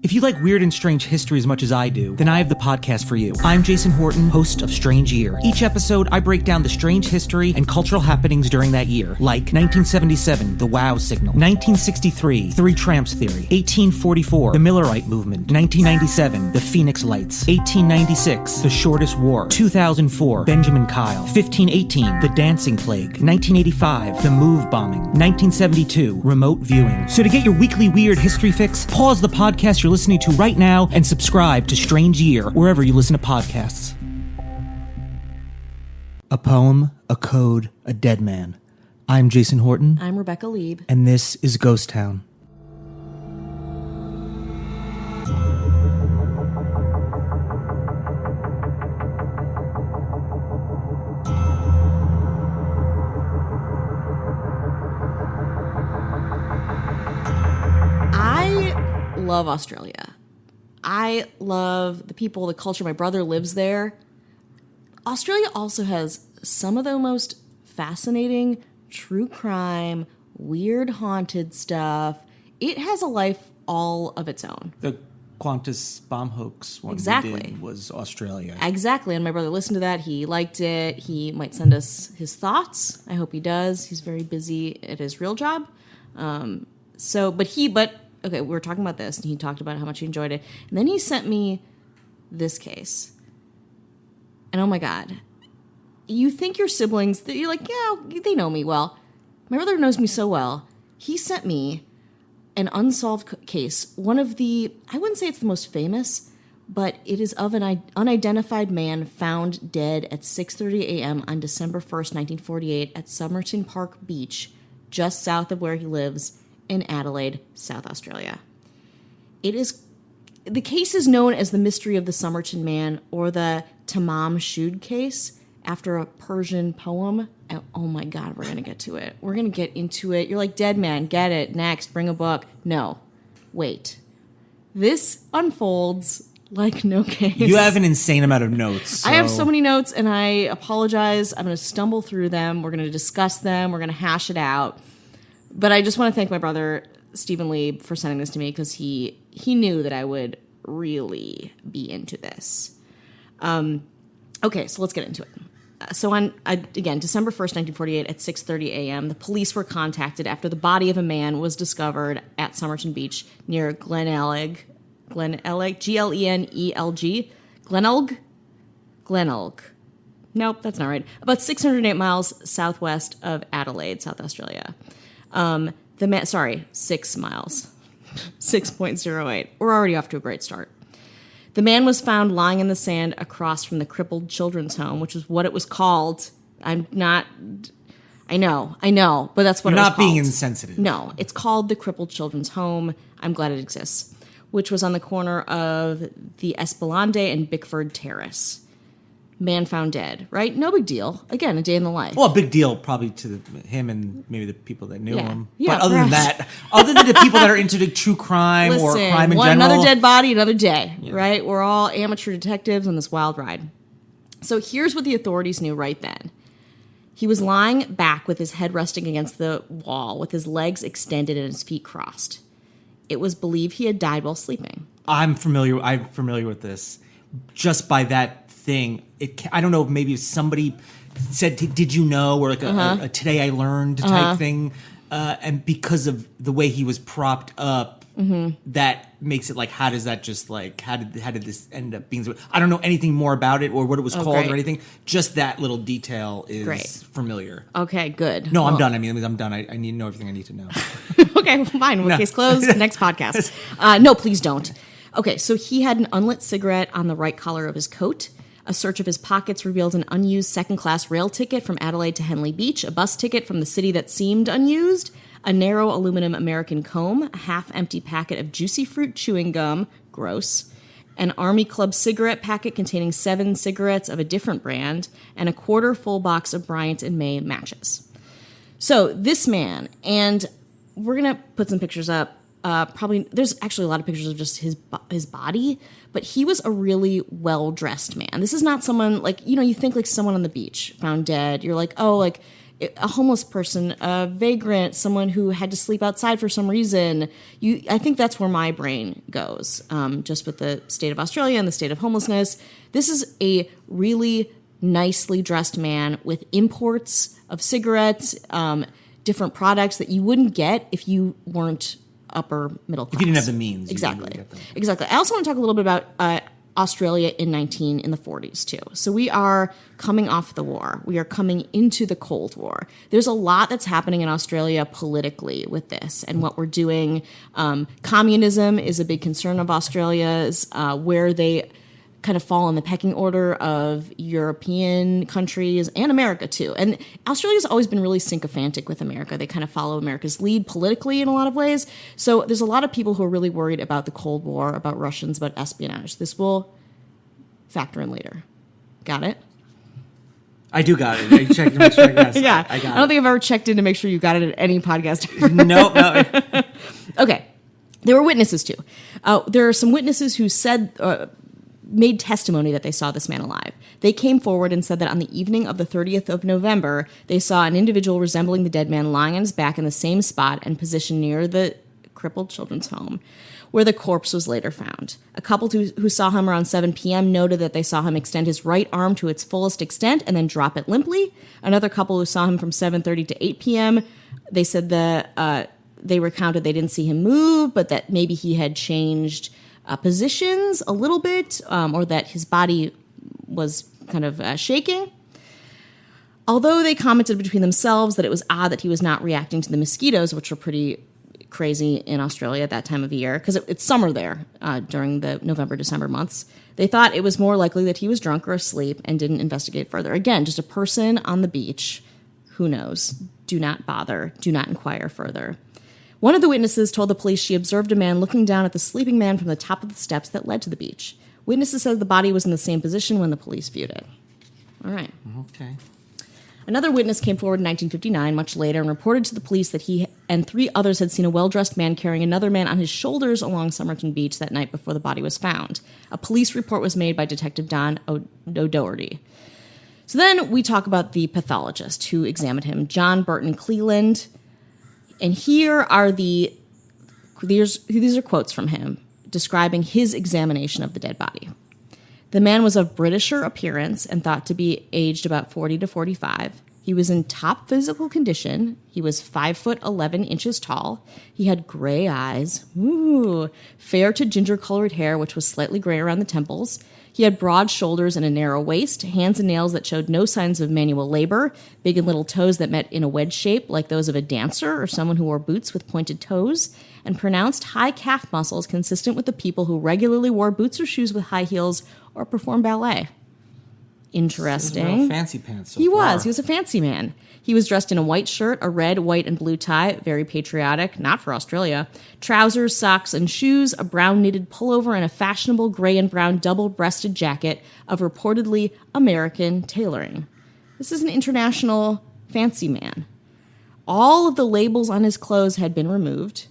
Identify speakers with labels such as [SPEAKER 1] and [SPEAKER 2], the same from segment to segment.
[SPEAKER 1] If you like weird and strange history as much as I do, then I have the podcast for you. I'm Jason Horton, host of Strange Year. Each episode, I break down the strange history and cultural happenings during that year, like 1977, the Wow Signal, 1963, Three Tramps Theory, 1844, the Millerite Movement, 1997, the Phoenix Lights, 1896, the Shortest War, 2004, Benjamin Kyle, 1518, the Dancing Plague, 1985, the Move Bombing, 1972, remote viewing. So to get your weekly weird history fix, pause the podcast you're listening to right now and subscribe to Strange Year wherever you listen to podcasts. A poem, a code, a dead man. I'm Jason Horton.
[SPEAKER 2] I'm Rebecca Lieb.
[SPEAKER 1] And this is Ghost Town.
[SPEAKER 2] Love Australia. I love the people, the culture. My brother lives there. Australia also has some of the most fascinating true crime, weird haunted stuff. It has a life all of its own.
[SPEAKER 1] The Qantas bomb hoax one
[SPEAKER 2] exactly.
[SPEAKER 1] we did was Australia.
[SPEAKER 2] Exactly. And my brother listened to that. He liked it. He might send us his thoughts. I hope he does. He's very busy at his real job. Okay, we were talking about this, and he talked about how much he enjoyed it. And then he sent me this case. And oh my God. You think your siblings, you're like, yeah, they know me well. My brother knows me so well. He sent me an unsolved case. One of the, I wouldn't say it's the most famous, but it is of an unidentified man found dead at 6:30 a.m. on December 1st, 1948 at Somerton Park Beach, just south of where he lives, in Adelaide, South Australia. The case is known as the Mystery of the Somerton Man, or the Tamam Shud case, after a Persian poem. And, oh my God, we're going to get to it. We're going to get into it. You're like, dead man, get it, next, bring a book. No, wait. This unfolds like no case.
[SPEAKER 1] You have an insane amount of notes. So.
[SPEAKER 2] I have so many notes, and I apologize. I'm going to stumble through them. We're going to discuss them. We're going to hash it out. But I just want to thank my brother, Stephen Lee, for sending this to me, because he knew that I would really be into this. Okay, so let's get into it. So on, again, December 1st, 1948, at 6:30 a.m., the police were contacted after the body of a man was discovered at Somerton Beach near Glenelg, G-L-E-N-E-L-G, Glenelg. Nope, that's not right. About 608 miles southwest of Adelaide, South Australia. 6 miles. 6.08. We're already off to a great start. The man was found lying in the sand across from the crippled children's home, which is what it was called. I know, but that's what
[SPEAKER 1] You're
[SPEAKER 2] it was
[SPEAKER 1] not
[SPEAKER 2] called.
[SPEAKER 1] being insensitive.
[SPEAKER 2] No, it's called the Crippled Children's Home. I'm glad it exists. Which was on the corner of the Esplanade and Bickford Terrace. Man found dead, right? No big deal. Again, a day in the life.
[SPEAKER 1] Well, a big deal probably to him and maybe the people that knew him.
[SPEAKER 2] Yeah,
[SPEAKER 1] but other than the people that are into the true crime or crime in general.
[SPEAKER 2] Another dead body, another day, right? We're all amateur detectives on this wild ride. So here's what the authorities knew right then. He was lying back with his head resting against the wall, with his legs extended and his feet crossed. It was believed he had died while sleeping.
[SPEAKER 1] I'm familiar with this. Just by that thing, I don't know, maybe somebody said, did you know, or like a today I learned type thing, and because of the way he was propped up, that makes it like, how did this end up being? I don't know anything more about it or what it was called or anything. Just that little detail is familiar.
[SPEAKER 2] Okay, good.
[SPEAKER 1] No, I'm done. I'm done. I need to know everything I need to know.
[SPEAKER 2] Okay, fine. Case closed. Next podcast. No, please don't. Okay, so he had an unlit cigarette on the right collar of his coat. A search of his pockets revealed an unused second-class rail ticket from Adelaide to Henley Beach, a bus ticket from the city that seemed unused, a narrow aluminum American comb, a half-empty packet of juicy fruit chewing gum, gross, an Army Club cigarette packet containing 7 cigarettes of a different brand, and a quarter-full box of Bryant and May matches. So this man, and we're going to put some pictures up. Probably there's actually a lot of pictures of just his body, but he was a really well-dressed man. This is not someone like, you think like someone on the beach found dead. You're like, oh, like a homeless person, a vagrant, someone who had to sleep outside for some reason. I think that's where my brain goes, just with the state of Australia and the state of homelessness. This is a really nicely dressed man with imports of cigarettes, different products that you wouldn't get if you weren't upper middle class.
[SPEAKER 1] If you didn't have the means.
[SPEAKER 2] Exactly. Exactly. I also want to talk a little bit about Australia in the 40s too. So we are coming off the war. We are coming into the Cold War. There's a lot that's happening in Australia politically with this and what we're doing. Communism is a big concern of Australia's, where they kind of fall in the pecking order of European countries and America too. And Australia's always been really sycophantic with America. They kind of follow America's lead politically in a lot of ways. So there's a lot of people who are really worried about the Cold War, about Russians, about espionage. This will factor in later. Got it?
[SPEAKER 1] I do got it. I checked to make sure I got it.
[SPEAKER 2] Yeah.
[SPEAKER 1] I got it.
[SPEAKER 2] I don't think I've ever checked in to make sure you got it at any podcast.
[SPEAKER 1] No.
[SPEAKER 2] Okay. There were witnesses too. There are some witnesses who said... made testimony that they saw this man alive. They came forward and said that on the evening of the 30th of November, they saw an individual resembling the dead man lying on his back in the same spot and positioned near the crippled children's home, where the corpse was later found. A couple who saw him around 7 p.m. noted that they saw him extend his right arm to its fullest extent and then drop it limply. Another couple who saw him from 7:30 to 8 p.m., they said that they recounted they didn't see him move, but that maybe he had changed positions a little bit, or that his body was kind of shaking. Although they commented between themselves that it was odd that he was not reacting to the mosquitoes, which were pretty crazy in Australia at that time of year, because it's summer there during the November, December months. They thought it was more likely that he was drunk or asleep and didn't investigate further. Again, just a person on the beach. Who knows? Do not bother. Do not inquire further. One of the witnesses told the police she observed a man looking down at the sleeping man from the top of the steps that led to the beach. Witnesses said the body was in the same position when the police viewed it. All right.
[SPEAKER 1] Okay.
[SPEAKER 2] Another witness came forward in 1959, much later, and reported to the police that he and 3 others had seen a well-dressed man carrying another man on his shoulders along Somerton Beach that night before the body was found. A police report was made by Detective Don O'Doherty. So then we talk about the pathologist who examined him, John Burton Cleland. And here are these are quotes from him describing his examination of the dead body. The man was of Britisher appearance and thought to be aged about 40 to 45. He was in top physical condition. He was 5'11" tall. He had gray eyes, fair to ginger-colored hair, which was slightly gray around the temples. He had broad shoulders and a narrow waist, hands and nails that showed no signs of manual labor, big and little toes that met in a wedge shape like those of a dancer or someone who wore boots with pointed toes, and pronounced high calf muscles consistent with the people who regularly wore boots or shoes with high heels or performed ballet. Interesting.
[SPEAKER 1] Fancy pants.
[SPEAKER 2] He was a fancy man. He was dressed in a white shirt, a red, white, and blue tie, very patriotic, not for Australia, trousers, socks, and shoes, a brown knitted pullover, and a fashionable gray and brown double-breasted jacket of reportedly American tailoring. This is an international fancy man. All of the labels on his clothes had been removed.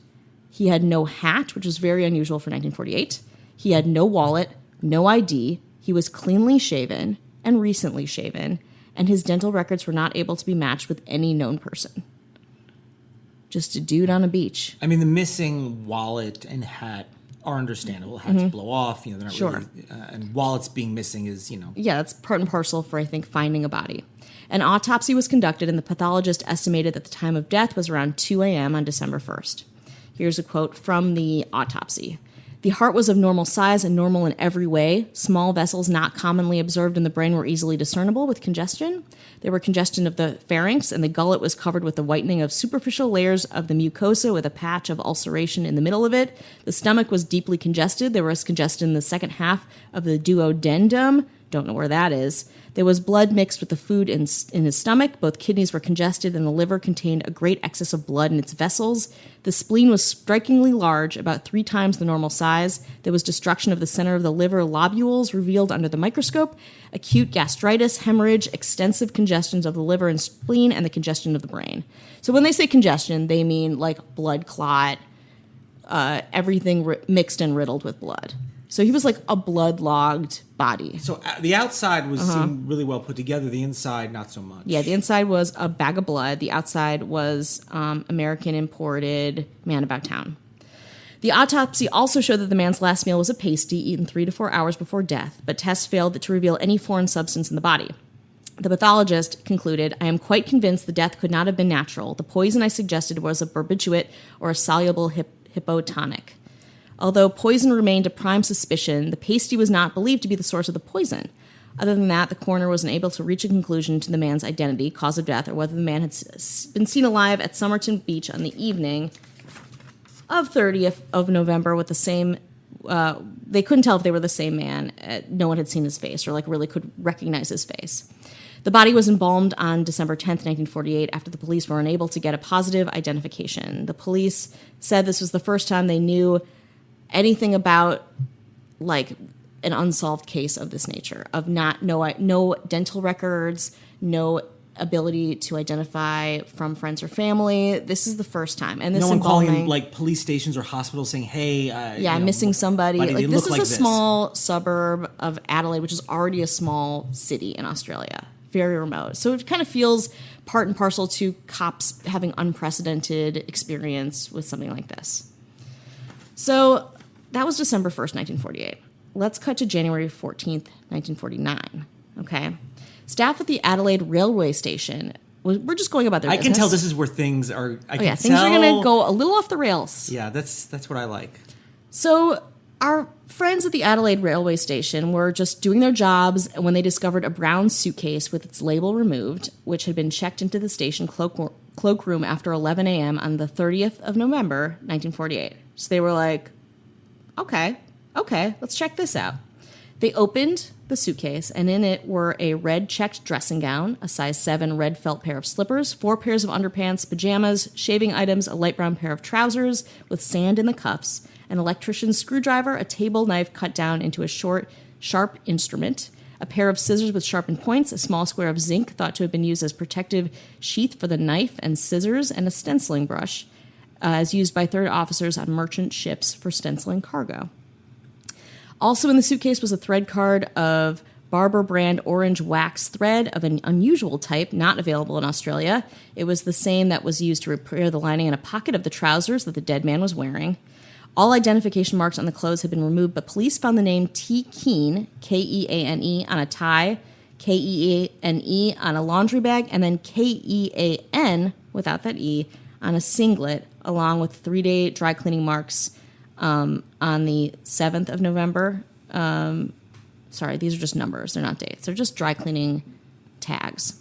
[SPEAKER 2] He had no hat, which was very unusual for 1948. He had no wallet, no ID. He was cleanly shaven and recently shaven, and his dental records were not able to be matched with any known person. Just a dude on a beach.
[SPEAKER 1] I mean, the missing wallet and hat are understandable. Hats blow off, they're not really... and wallets being missing is,
[SPEAKER 2] Yeah, that's part and parcel for, I think, finding a body. An autopsy was conducted, and the pathologist estimated that the time of death was around 2 a.m. on December 1st. Here's a quote from the autopsy. The heart was of normal size and normal in every way. Small vessels not commonly observed in the brain were easily discernible with congestion. There were congestion of the pharynx, and the gullet was covered with the whitening of superficial layers of the mucosa with a patch of ulceration in the middle of it. The stomach was deeply congested. There was congestion in the second half of the duodenum. Don't know where that is. There was blood mixed with the food in his stomach. Both kidneys were congested, and the liver contained a great excess of blood in its vessels. The spleen was strikingly large, about 3 times the normal size. There was destruction of the center of the liver lobules revealed under the microscope, acute gastritis, hemorrhage, extensive congestions of the liver and spleen, and the congestion of the brain. So when they say congestion, they mean like blood clot, everything mixed and riddled with blood. So he was like a blood-logged body.
[SPEAKER 1] So the outside was seemed really well put together. The inside, not so much.
[SPEAKER 2] Yeah, the inside was a bag of blood. The outside was American imported man about town. The autopsy also showed that the man's last meal was a pasty eaten 3 to 4 hours before death, but tests failed to reveal any foreign substance in the body. The pathologist concluded, I am quite convinced the death could not have been natural. The poison I suggested was a barbiturate or a soluble hypotonic. Although poison remained a prime suspicion, the pasty was not believed to be the source of the poison. Other than that, the coroner was unable to reach a conclusion to the man's identity, cause of death, or whether the man had been seen alive at Somerton Beach on the evening of 30th of November with the same, they couldn't tell if they were the same man. No one had seen his face or like really could recognize his face. The body was embalmed on December 10th, 1948, after the police were unable to get a positive identification. The police said this was the first time they knew anything about like an unsolved case of this nature, of no dental records, no ability to identify from friends or family. This is the first time. And this
[SPEAKER 1] no one
[SPEAKER 2] embalming,
[SPEAKER 1] calling like police stations or hospitals saying, hey,
[SPEAKER 2] I'm missing somebody. Like, this is
[SPEAKER 1] like
[SPEAKER 2] a small suburb of Adelaide, which is already a small city in Australia. Very remote. So it kind of feels part and parcel to cops having unprecedented experience with something like this. So that was December 1st, 1948. Let's cut to January 14th, 1949. Okay. Staff at the Adelaide railway station, we're just going about their business.
[SPEAKER 1] I can tell this is where things are,
[SPEAKER 2] things are going to go a little off the rails.
[SPEAKER 1] Yeah, that's what I like.
[SPEAKER 2] So our friends at the Adelaide railway station were just doing their jobs when they discovered a brown suitcase with its label removed, which had been checked into the station cloakroom after 11 a.m. on the 30th of November, 1948. So they were like, okay, let's check this out. They opened the suitcase, and in it were a red checked dressing gown, a size 7 red felt pair of slippers, 4 pairs of underpants, pajamas, shaving items, a light brown pair of trousers with sand in the cuffs, an electrician's screwdriver, a table knife cut down into a short, sharp instrument, a pair of scissors with sharpened points, a small square of zinc thought to have been used as protective sheath for the knife and scissors, and a stenciling brush, as used by third officers on merchant ships for stenciling cargo. Also in the suitcase was a thread card of Barber brand orange wax thread of an unusual type, not available in Australia. It was the same that was used to repair the lining in a pocket of the trousers that the dead man was wearing. All identification marks on the clothes had been removed, but police found the name T. Keane, Keane, on a tie, Keane on a laundry bag, and then Kean, without that E, on a singlet, along with 3-day dry cleaning marks on the 7th of November. Sorry, these are just numbers. They're not dates. They're just dry cleaning tags.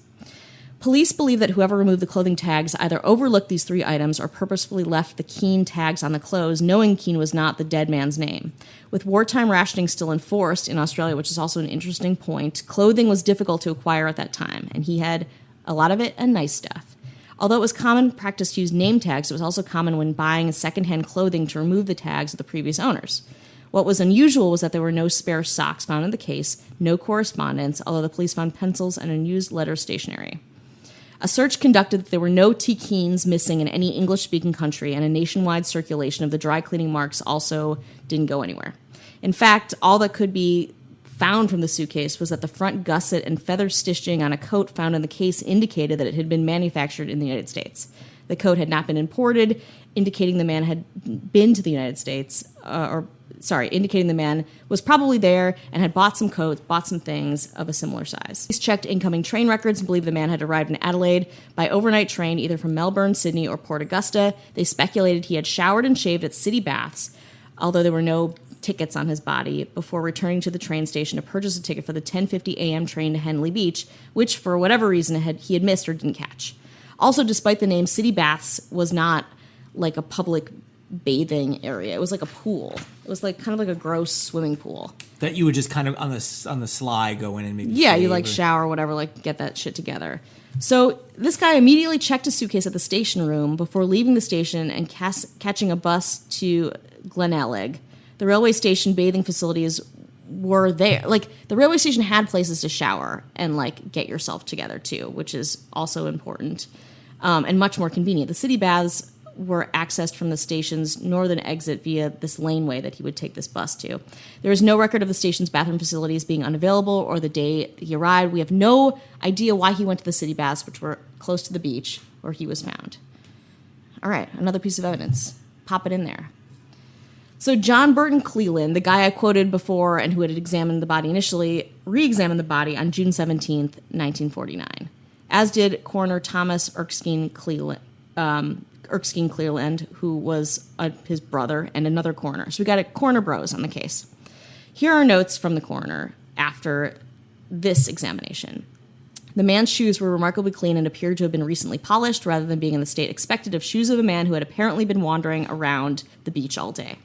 [SPEAKER 2] Police believe that whoever removed the clothing tags either overlooked these 3 items or purposefully left the Keane tags on the clothes, knowing Keane was not the dead man's name. With wartime rationing still enforced in Australia, which is also an interesting point, clothing was difficult to acquire at that time, and he had a lot of it and nice stuff. Although it was common practice to use name tags, it was also common when buying secondhand clothing to remove the tags of the previous owners. What was unusual was that there were no spare socks found in the case, no correspondence, although the police found pencils and unused letter stationery. A search conducted that there were no T. Keanes missing in any English-speaking country, and a nationwide circulation of the dry cleaning marks also didn't go anywhere. In fact, all that could be found from the suitcase was that the front gusset and feather stitching on a coat found in the case indicated that it had been manufactured in the United States. The coat had not been imported, indicating the man had been to the United States, indicating the man was probably there and had bought some coats, bought some things of a similar size. Police checked incoming train records and believed the man had arrived in Adelaide by overnight train either from Melbourne, Sydney, or Port Augusta. They speculated he had showered and shaved at city baths, although there were no tickets on his body, before returning to the train station to purchase a ticket for the 10:50 a.m. train to Henley Beach, which for whatever reason he had missed or didn't catch. Also, despite the name, City Baths was not like a public bathing area. It was like a pool. It was like kind of like a gross swimming pool
[SPEAKER 1] that you would just kind of on the sly go in and maybe
[SPEAKER 2] you like shower, whatever, like get that shit together. So this guy immediately checked his suitcase at the station room before leaving the station and catching a bus to Glenelg. The railway station bathing facilities were there. Like, the railway station had places to shower and, like, get yourself together, too, which is also important and much more convenient. The city baths were accessed from the station's northern exit via this laneway that he would take this bus to. There is no record of the station's bathroom facilities being unavailable or the day he arrived. We have no idea why he went to the city baths, which were close to the beach where he was found. All right, another piece of evidence. Pop it in there. So John Burton Cleland, the guy I quoted before and who had examined the body initially, re-examined the body on June 17th, 1949, as did coroner Thomas Erskine Cleland, who was his brother and another coroner. So we got a coroner bros on the case. Here are notes from the coroner after this examination. The man's shoes were remarkably clean and appeared to have been recently polished rather than being in the state expected of shoes of a man who had apparently been wandering around the beach all day.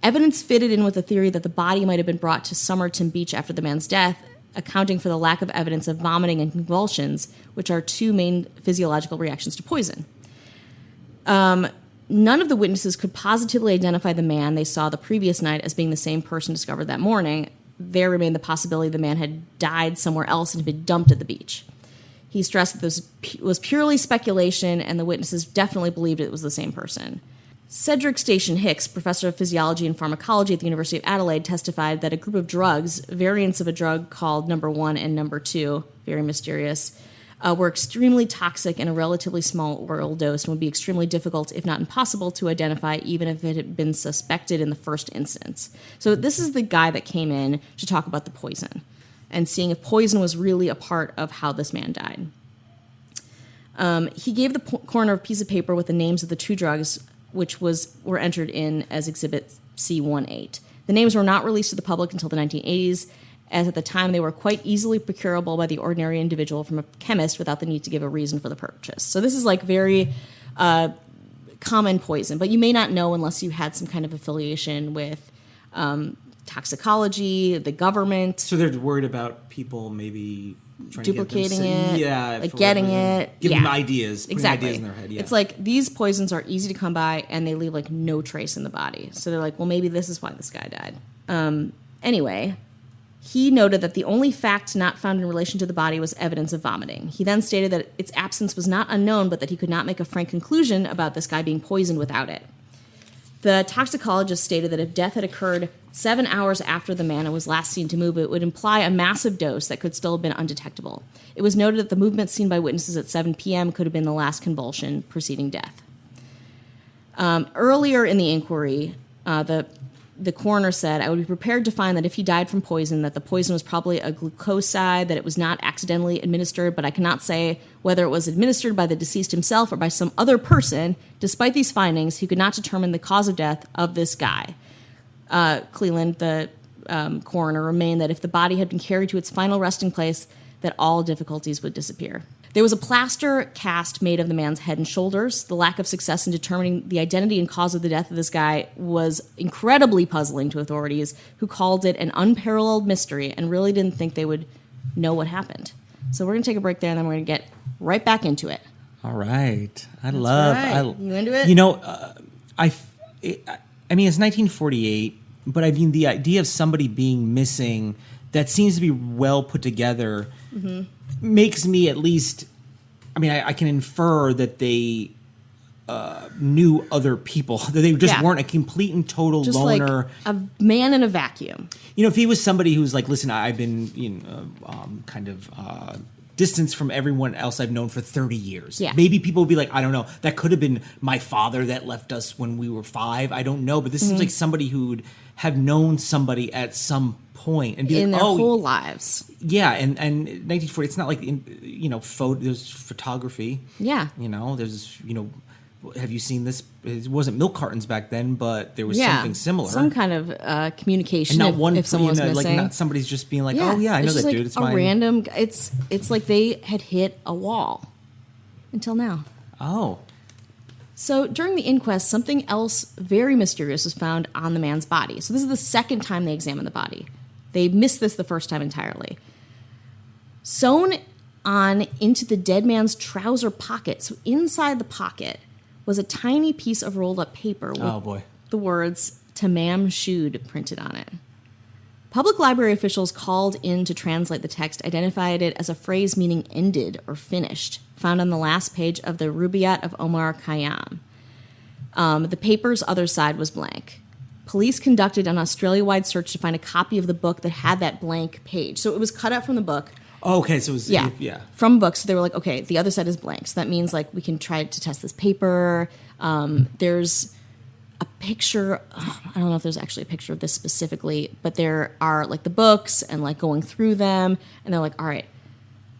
[SPEAKER 2] Evidence fitted in with the theory that the body might have been brought to Somerton Beach after the man's death, accounting for the lack of evidence of vomiting and convulsions, which are two main physiological reactions to poison. None of the witnesses could positively identify the man they saw the previous night as being the same person discovered that morning. There remained the possibility the man had died somewhere else and had been dumped at the beach. He stressed that this was purely speculation, and the witnesses definitely believed it was the same person. Cedric Station Hicks, professor of physiology and pharmacology at the University of Adelaide, testified that a group of drugs, variants of a drug called number 1 and number 2, very mysterious, were extremely toxic in a relatively small oral dose and would be extremely difficult, if not impossible, to identify even if it had been suspected in the first instance. So this is the guy that came in to talk about the poison and seeing if poison was really a part of how this man died. He gave the coroner a piece of paper with the names of the two drugs, which were entered in as Exhibit C18. The names were not released to the public until the 1980s, as at the time they were quite easily procurable by the ordinary individual from a chemist without the need to give a reason for the purchase. So this is like very common poison, but you may not know unless you had some kind of affiliation with toxicology, the government.
[SPEAKER 3] So they're worried about people maybe trying
[SPEAKER 2] duplicating
[SPEAKER 3] to get them,
[SPEAKER 2] it,
[SPEAKER 3] yeah,
[SPEAKER 2] like getting it,
[SPEAKER 3] giving them ideas,
[SPEAKER 2] exactly.
[SPEAKER 3] Ideas in their head. Yeah.
[SPEAKER 2] It's like these poisons are easy to come by and they leave like no trace in the body. So they're like, well, maybe this is why this guy died. Anyway, he noted that the only fact not found in relation to the body was evidence of vomiting. He then stated that its absence was not unknown, but that he could not make a frank conclusion about this guy being poisoned without it. The toxicologist stated that if death had occurred 7 hours after the man was last seen to move, it would imply a massive dose that could still have been undetectable. It was noted that the movement seen by witnesses at 7 p.m. could have been the last convulsion preceding death. Earlier in the inquiry, the coroner said, I would be prepared to find that if he died from poison, that the poison was probably a glucoside, that it was not accidentally administered, but I cannot say whether it was administered by the deceased himself or by some other person. Despite these findings, he could not determine the cause of death of this guy. Cleland, the coroner, remained that if the body had been carried to its final resting place, that all difficulties would disappear. There was a plaster cast made of the man's head and shoulders. The lack of success in determining the identity and cause of the death of this guy was incredibly puzzling to authorities, who called it an unparalleled mystery and really didn't think they would know what happened. So we're going to take a break there, and then we're going to get right back into it.
[SPEAKER 3] All right.
[SPEAKER 2] You into it?
[SPEAKER 3] You know, I mean, it's 1948, but I mean, the idea of somebody being missing that seems to be well put together makes me at least, I mean, I can infer that they knew other people, that they just weren't a complete and total
[SPEAKER 2] just
[SPEAKER 3] loner.
[SPEAKER 2] Like a man in a vacuum.
[SPEAKER 3] You know, if he was somebody who's like, listen, I've been, distanced from everyone else I've known for 30 years.
[SPEAKER 2] Yeah.
[SPEAKER 3] Maybe people would be like, I don't know, that could have been my father that left us when we were 5. I don't know. But this seems like somebody who would have known somebody at some point and be
[SPEAKER 2] in
[SPEAKER 3] like,
[SPEAKER 2] their whole lives.
[SPEAKER 3] Yeah. And 1940, it's not like, there's photography.
[SPEAKER 2] Yeah.
[SPEAKER 3] There's, have you seen this? It wasn't milk cartons back then, but there was something similar.
[SPEAKER 2] Some kind of communication.
[SPEAKER 3] And not one,
[SPEAKER 2] if someone was missing.
[SPEAKER 3] like not somebody's just being like, oh yeah, I know that dude. It's
[SPEAKER 2] a random. It's like they had hit a wall until now.
[SPEAKER 3] Oh.
[SPEAKER 2] So during the inquest, something else very mysterious was found on the man's body. So this is the second time they examined the body. They missed this the first time entirely. Sewn on into the dead man's trouser pocket. So inside the pocket was a tiny piece of rolled up paper with the words "Tamam Shud" printed on it. Public library officials called in to translate the text identified it as a phrase meaning ended or finished, found on the last page of the Rubaiyat of Omar Khayyam. The paper's other side was blank. Police conducted an Australia-wide search to find a copy of the book that had that blank page. So it was cut out from the book.
[SPEAKER 3] Oh, okay, so it was
[SPEAKER 2] from books. So they were like, okay, the other side is blank. So that means like we can try to test this paper. There's a picture. I don't know if there's actually a picture of this specifically, but there are like the books and like going through them, and they're like, all right,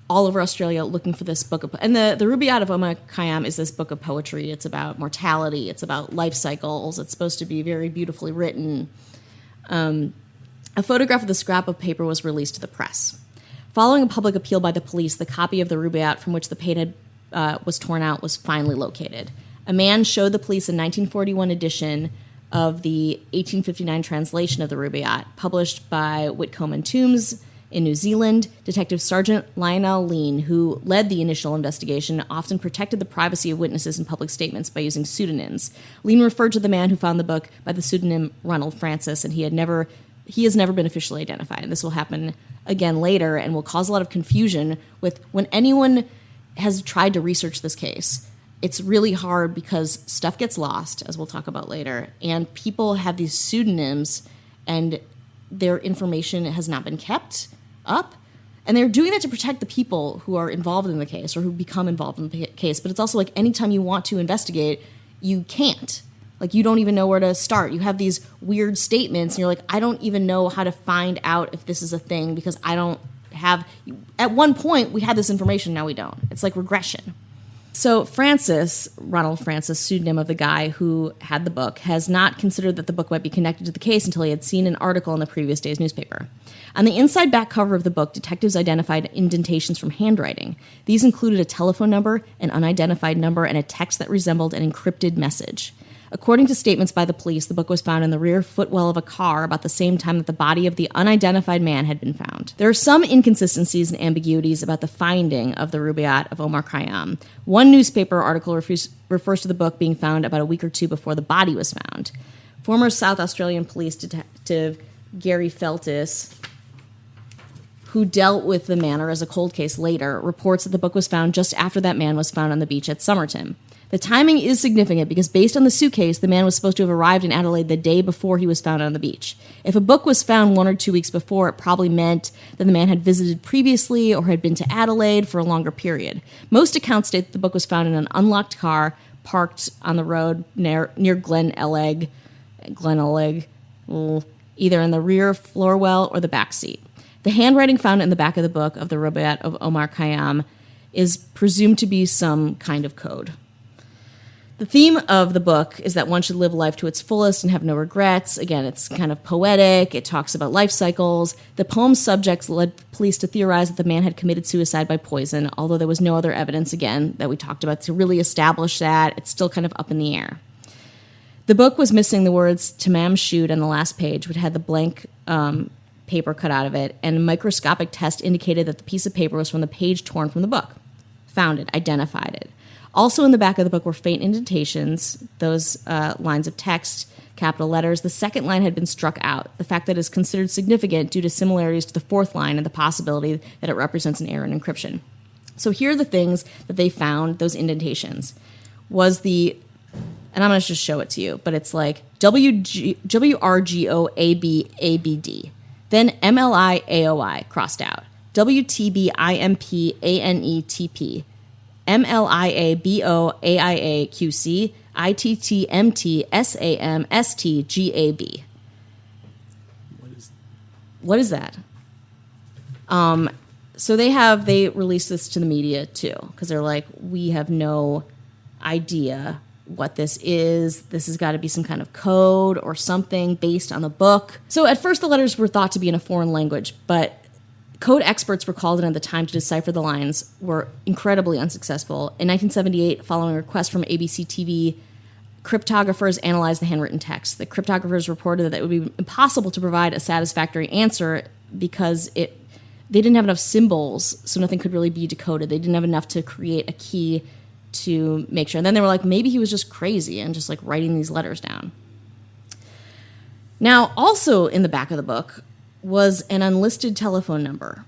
[SPEAKER 2] all over Australia looking for this book of, and the Rubaiyat of Omar Khayyam is this book of poetry. It's about mortality. It's about life cycles. It's supposed to be very beautifully written. A photograph of the scrap of paper was released to the press. Following a public appeal by the police, the copy of the Rubaiyat from which the page was torn out was finally located. A man showed the police a 1941 edition of the 1859 translation of the Rubaiyat, published by Whitcomb and Toombs in New Zealand. Detective Sergeant Lionel Lean, who led the initial investigation, often protected the privacy of witnesses in public statements by using pseudonyms. Lean referred to the man who found the book by the pseudonym Ronald Francis, and he has never been officially identified. And this will happen again later and will cause a lot of confusion with when anyone has tried to research this case. It's really hard because stuff gets lost, as we'll talk about later, and people have these pseudonyms and their information has not been kept up. And they're doing that to protect the people who are involved in the case or who become involved in the case. But it's also like anytime you want to investigate, you can't. Like, you don't even know where to start. You have these weird statements, and you're like, I don't even know how to find out if this is a thing because I don't have... At one point, we had this information, now we don't. It's like regression. So Francis, Ronald Francis, pseudonym of the guy who had the book, has not considered that the book might be connected to the case until he had seen an article in the previous day's newspaper. On the inside back cover of the book, detectives identified indentations from handwriting. These included a telephone number, an unidentified number, and a text that resembled an encrypted message. According to statements by the police, the book was found in the rear footwell of a car about the same time that the body of the unidentified man had been found. There are some inconsistencies and ambiguities about the finding of the Rubaiyat of Omar Khayyam. One newspaper article refers to the book being found about a week or two before the body was found. Former South Australian Police Detective Gary Feltis, who dealt with the manor as a cold case later, reports that the book was found just after that man was found on the beach at Somerton. The timing is significant because based on the suitcase, the man was supposed to have arrived in Adelaide the day before he was found on the beach. If a book was found 1 or 2 weeks before, it probably meant that the man had visited previously or had been to Adelaide for a longer period. Most accounts state that the book was found in an unlocked car parked on the road near Gleneleg, either in the rear floor well or the back seat. The handwriting found in the back of the book of the Rubaiyat of Omar Khayyam is presumed to be some kind of code. The theme of the book is that one should live life to its fullest and have no regrets. Again, it's kind of poetic. It talks about life cycles. The poem's subjects led police to theorize that the man had committed suicide by poison, although there was no other evidence, again, that we talked about to really establish that. It's still kind of up in the air. The book was missing the words Tamam Shud on the last page, which had the blank paper cut out of it, and a microscopic test indicated that the piece of paper was from the page torn from the book. Found it, identified it. Also in the back of the book were faint indentations, those lines of text, capital letters. The second line had been struck out, the fact that is considered significant due to similarities to the fourth line and the possibility that it represents an error in encryption. So here are the things that they found, those indentations. And I'm going to just show it to you, but it's like WRGOABABD, then MLIAOI crossed out, WTBIMPANETP, MLIABOAIAQC, ITTMTSAMSTGAB. What is that? So they released this to the media too, because they're like, we have no idea what this is. This has got to be some kind of code or something based on the book. So at first the letters were thought to be in a foreign language, but code experts were called in at the time to decipher the lines, were incredibly unsuccessful. In 1978, following a request from ABC TV, cryptographers analyzed the handwritten text. The cryptographers reported that it would be impossible to provide a satisfactory answer because they didn't have enough symbols, so nothing could really be decoded. They didn't have enough to create a key to make sure. And then they were like, maybe he was just crazy and just like writing these letters down. Now, also in the back of the book was an unlisted telephone number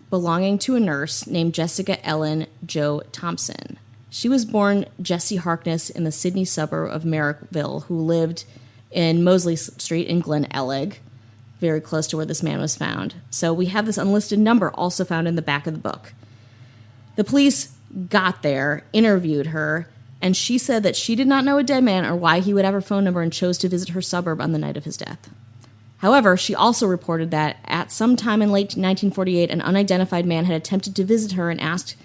[SPEAKER 2] belonging to a nurse named Jessica Ellen Jo Thompson. She was born Jessie Harkness in the Sydney suburb of Merrickville, who lived in Mosley Street in Glen Ellig, very close to where this man was found. So we have this unlisted number also found in the back of the book. The police got there, interviewed her, and she said that she did not know a dead man or why he would have her phone number and chose to visit her suburb on the night of his death. However, she also reported that at some time in late 1948, an unidentified man had attempted to visit her and asked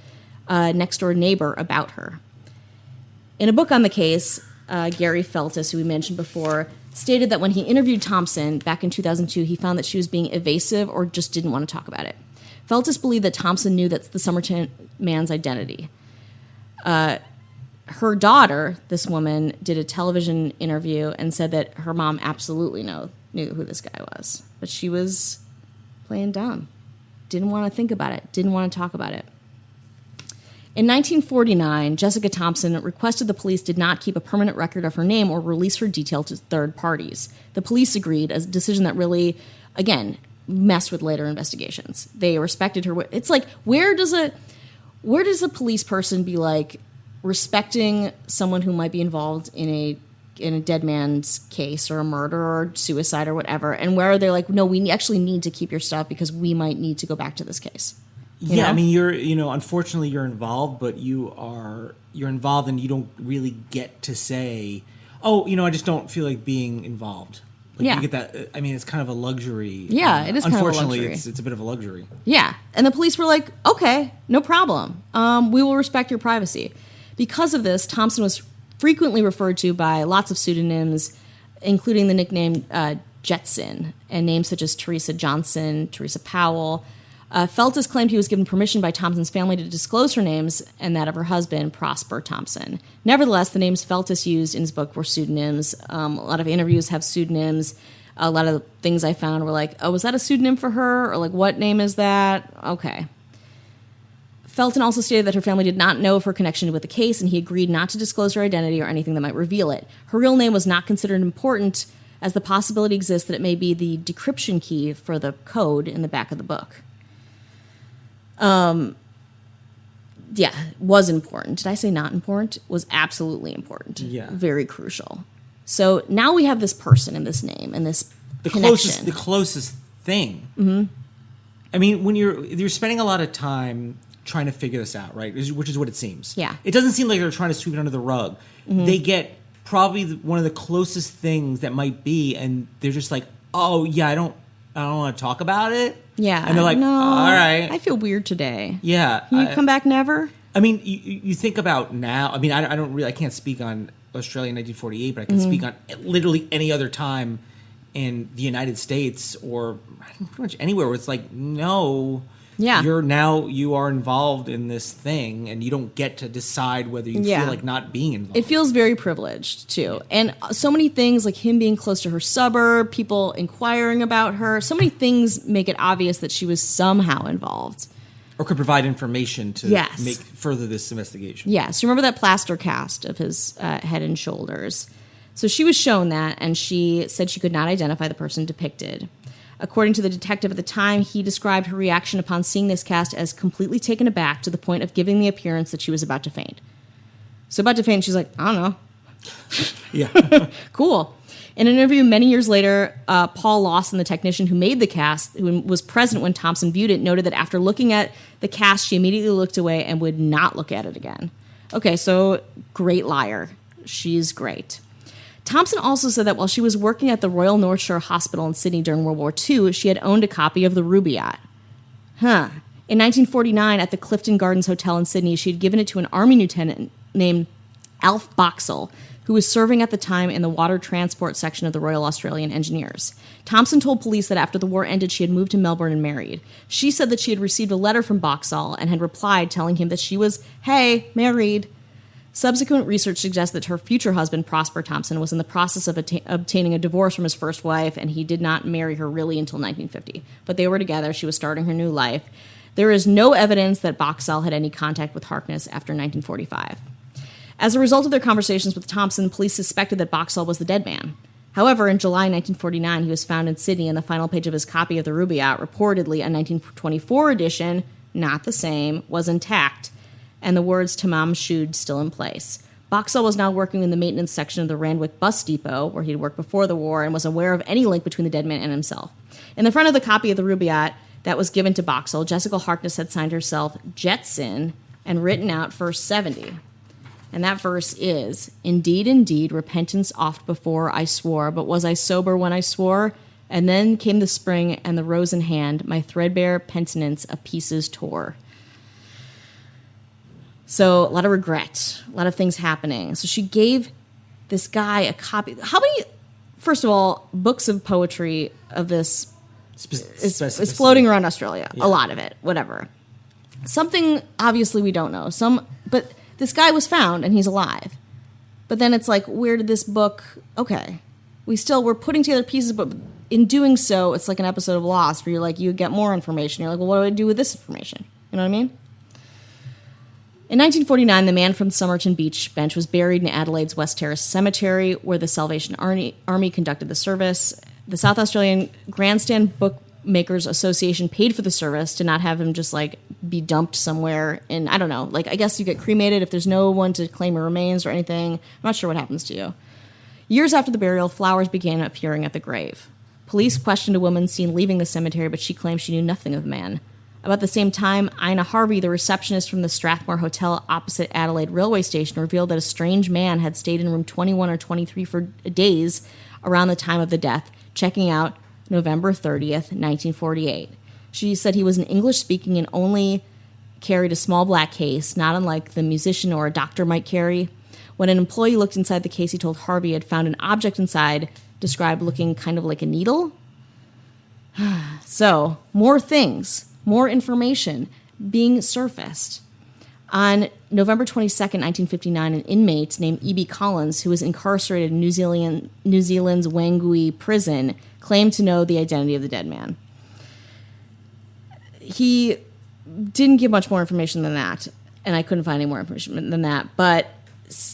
[SPEAKER 2] a next-door neighbor about her. In a book on the case, Gary Feltus, who we mentioned before, stated that when he interviewed Thompson back in 2002, he found that she was being evasive or just didn't want to talk about it. Feltus believed that Thompson knew that's the Somerton man's identity. Her daughter, this woman, did a television interview and said that her mom absolutely knew who this guy was. But she was playing dumb. Didn't want to think about it. Didn't want to talk about it. In 1949, Jessica Thompson requested the police did not keep a permanent record of her name or release her details to third parties. The police agreed, a decision that really, again, messed with later investigations. They respected her. It's like, where does a police person be like respecting someone who might be involved in a dead man's case or a murder or suicide or whatever, and where are they like, no, we actually need to keep your stuff because we might need to go back to this case. You know?
[SPEAKER 3] I mean, unfortunately you're involved, but you're involved and you don't really get to say, oh, I just don't feel like being involved. Like, you get that. I mean, it's kind of a luxury.
[SPEAKER 2] Yeah, it is kind of a luxury.
[SPEAKER 3] Unfortunately, it's a bit of a luxury.
[SPEAKER 2] Yeah, and the police were like, okay, no problem. We will respect your privacy. Because of this, Thompson was frequently referred to by lots of pseudonyms, including the nickname Jetson, and names such as Teresa Johnson, Teresa Powell. Feltus claimed he was given permission by Thompson's family to disclose her names and that of her husband, Prosper Thompson. Nevertheless, the names Feltus used in his book were pseudonyms. A lot of interviews have pseudonyms. A lot of things I found were like, oh, was that a pseudonym for her? Or like, what name is that? Okay. Felton also stated that her family did not know of her connection with the case, and he agreed not to disclose her identity or anything that might reveal it. Her real name was not considered important, as the possibility exists that it may be the decryption key for the code in the back of the book. Was important. Did I say not important? Was absolutely important.
[SPEAKER 3] Yeah.
[SPEAKER 2] Very crucial. So now we have this person and this name and this connection.
[SPEAKER 3] The closest thing. Mm-hmm. I mean, when you're spending a lot of time trying to figure this out, right? Which is what it seems.
[SPEAKER 2] Yeah.
[SPEAKER 3] It doesn't seem like they're trying to sweep it under the rug. Mm-hmm. They get probably one of the closest things that might be, and they're just like, oh yeah, I don't want to talk about it.
[SPEAKER 2] Yeah.
[SPEAKER 3] And they're like,
[SPEAKER 2] no,
[SPEAKER 3] all right.
[SPEAKER 2] I feel weird today.
[SPEAKER 3] Yeah.
[SPEAKER 2] Can you come back never?
[SPEAKER 3] I mean, you think about now. I mean, I can't speak on Australia in 1948, but I can speak on literally any other time in the United States or pretty much anywhere where it's like, no,
[SPEAKER 2] yeah,
[SPEAKER 3] you are involved in this thing, and you don't get to decide whether you feel like not being involved.
[SPEAKER 2] It feels very privileged too, and so many things like him being close to her suburb, people inquiring about her. So many things make it obvious that she was somehow involved.
[SPEAKER 3] Or could provide information to make further this investigation.
[SPEAKER 2] Yes. Remember that plaster cast of his head and shoulders? So she was shown that, and she said she could not identify the person depicted. According to the detective at the time, he described her reaction upon seeing this cast as completely taken aback to the point of giving the appearance that she was about to faint. So about to faint, she's like, I don't know.
[SPEAKER 3] Yeah.
[SPEAKER 2] Cool. In an interview many years later, Paul Lawson, the technician who made the cast, who was present when Thompson viewed it, noted that after looking at the cast, she immediately looked away and would not look at it again. Okay, so great liar. She's great. Thompson also said that while she was working at the Royal North Shore Hospital in Sydney during World War II, she had owned a copy of the Rubaiyat. In 1949, at the Clifton Gardens Hotel in Sydney, she had given it to an Army lieutenant named Alf Boxall, who was serving at the time in the water transport section of the Royal Australian Engineers. Thompson told police that after the war ended, she had moved to Melbourne and married. She said that she had received a letter from Boxall and had replied telling him that she was, hey, married. Subsequent research suggests that her future husband, Prosper Thompson, was in the process of obtaining a divorce from his first wife, and he did not marry her really until 1950. But they were together. She was starting her new life. There is no evidence that Boxall had any contact with Harkness after 1945. As a result of their conversations with Thompson, police suspected that Boxall was the dead man. However, in July 1949, he was found in Sydney, and the final page of his copy of the Rubaiyat, reportedly a 1924 edition, not the same, was intact. and the words Tamam Shud still in place. Boxall was now working in the maintenance section of the Randwick bus depot, where he'd worked before the war, and was aware of any link between the dead man and himself. In the front of the copy of the Rubaiyat that was given to Boxall, Jessica Harkness had signed herself Jetson and written out verse 70. And that verse is, "Indeed, indeed, repentance oft before I swore, but was I sober when I swore? And then came the spring and the rose in hand, my threadbare penitence a pieces tore." So a lot of regret, a lot of things happening. So she gave this guy a copy. How many, first of all, books of poetry of this is floating around Australia? Yeah. A lot of it, whatever. Something obviously we don't know. But this guy was found and he's alive. But then it's like, where did this book? Okay, we're putting together pieces, but in doing so, it's like an episode of Lost where you're like, you get more information. You're like, well, what do I do with this information? You know what I mean? In 1949, the man from Somerton Beach Bench was buried in Adelaide's West Terrace Cemetery, where the Salvation Army conducted the service. The South Australian Grandstand Bookmakers Association paid for the service to not have him just like be dumped somewhere in, I don't know, like I guess you get cremated if there's no one to claim your remains or anything. I'm not sure what happens to you. Years after the burial, flowers began appearing at the grave. Police questioned a woman seen leaving the cemetery, but she claimed she knew nothing of the man. About the same time, Ina Harvey, the receptionist from the Strathmore Hotel opposite Adelaide Railway Station, revealed that a strange man had stayed in room 21 or 23 for days around the time of the death, checking out November 30th, 1948. She said he was an English-speaking and only carried a small black case, not unlike the musician or a doctor might carry. When an employee looked inside the case, he told Harvey he had found an object inside, described looking kind of like a needle. So, more things. More information being surfaced. On November 22nd, 1959, an inmate named E.B. Collins, who was incarcerated in New Zealand's Wangui prison, claimed to know the identity of the dead man. He didn't give much more information than that, and I couldn't find any more information than that, but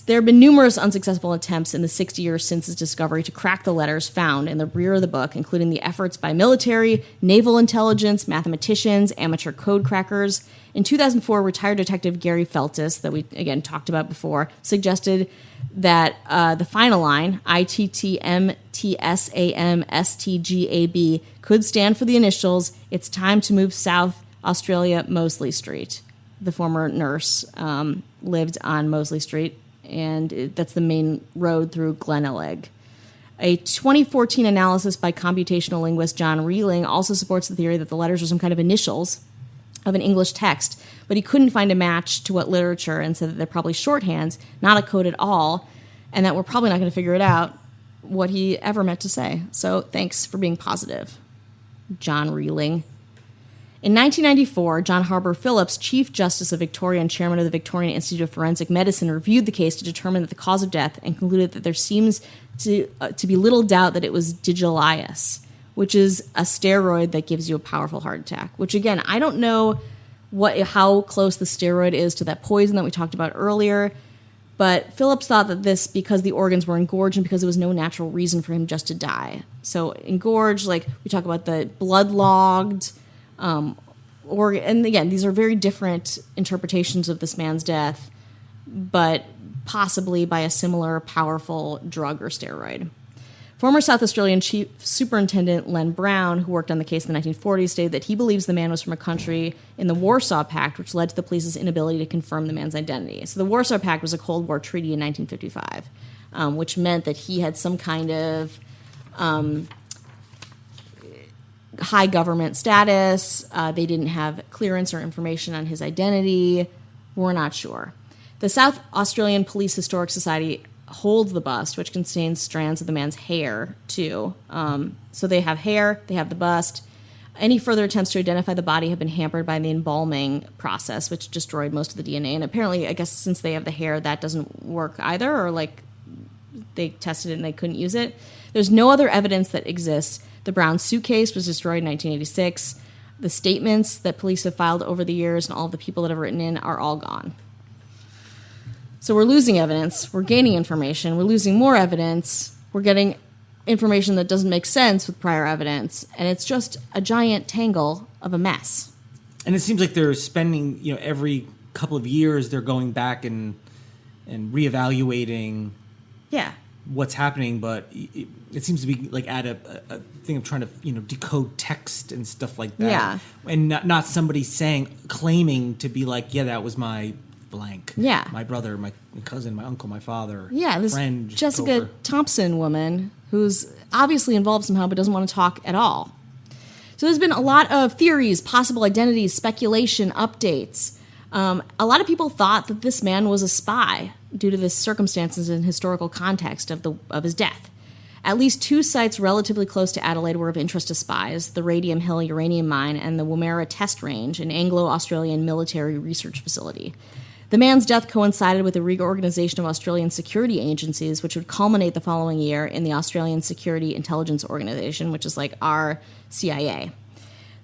[SPEAKER 2] there have been numerous unsuccessful attempts in the 60 years since his discovery to crack the letters found in the rear of the book, including the efforts by military, naval intelligence, mathematicians, amateur code crackers. In 2004, retired detective Gary Feltis, that we, again, talked about before, suggested that the final line, ITTMTSAMSTGAB, could stand for the initials, "It's time to move south, Australia, Mosley Street." The former nurse lived on Mosley Street, and that's the main road through Gleneagles. A 2014 analysis by computational linguist John Reeling also supports the theory that the letters are some kind of initials of an English text, but he couldn't find a match to what literature and said that they're probably shorthand, not a code at all, and that we're probably not going to figure it out what he ever meant to say. So thanks for being positive, John Reeling. In 1994, John Harbour Phillips, Chief Justice of Victoria and Chairman of the Victorian Institute of Forensic Medicine, reviewed the case to determine that the cause of death and concluded that there seems to be little doubt that it was digilias, which is a steroid that gives you a powerful heart attack. Which, again, I don't know how close the steroid is to that poison that we talked about earlier, but Phillips thought that this, because the organs were engorged and because there was no natural reason for him just to die. So engorged, like we talk about the blood-logged, and again, these are very different interpretations of this man's death, but possibly by a similar powerful drug or steroid. Former South Australian Chief Superintendent Len Brown, who worked on the case in the 1940s, stated that he believes the man was from a country in the Warsaw Pact, which led to the police's inability to confirm the man's identity. So the Warsaw Pact was a Cold War treaty in 1955, which meant that he had some kind of high government status. They didn't have clearance or information on his identity. We're not sure. The South Australian Police Historic Society holds the bust, which contains strands of the man's hair, too. So they have hair, they have the bust. Any further attempts to identify the body have been hampered by the embalming process, which destroyed most of the DNA. And apparently, I guess since they have the hair, that doesn't work either, or like they tested it and they couldn't use it. There's no other evidence that exists. The brown suitcase was destroyed in 1986. The statements that police have filed over the years and all of the people that have written in are all gone. So we're losing evidence. We're gaining information. We're losing more evidence. We're getting information that doesn't make sense with prior evidence. And it's just a giant tangle of a mess.
[SPEAKER 3] And it seems like they're spending, every couple of years they're going back and reevaluating what's happening, but it seems to be like at a thing of trying to decode text and stuff like that, and not somebody claiming to be like, yeah, that was my blank, my brother, my cousin, my uncle, my father,
[SPEAKER 2] this
[SPEAKER 3] friend,
[SPEAKER 2] Jessica
[SPEAKER 3] coworker.
[SPEAKER 2] Thompson woman who's obviously involved somehow but doesn't want to talk at all. So there's been a lot of theories, possible identities, speculation, updates. A lot of people thought that this man was a spy due to the circumstances and historical context of his death. At least 2 sites relatively close to Adelaide were of interest to spies, the Radium Hill uranium mine and the Woomera Test Range, an Anglo-Australian military research facility. The man's death coincided with the reorganization of Australian security agencies, which would culminate the following year in the Australian Security Intelligence Organization, which is like our CIA.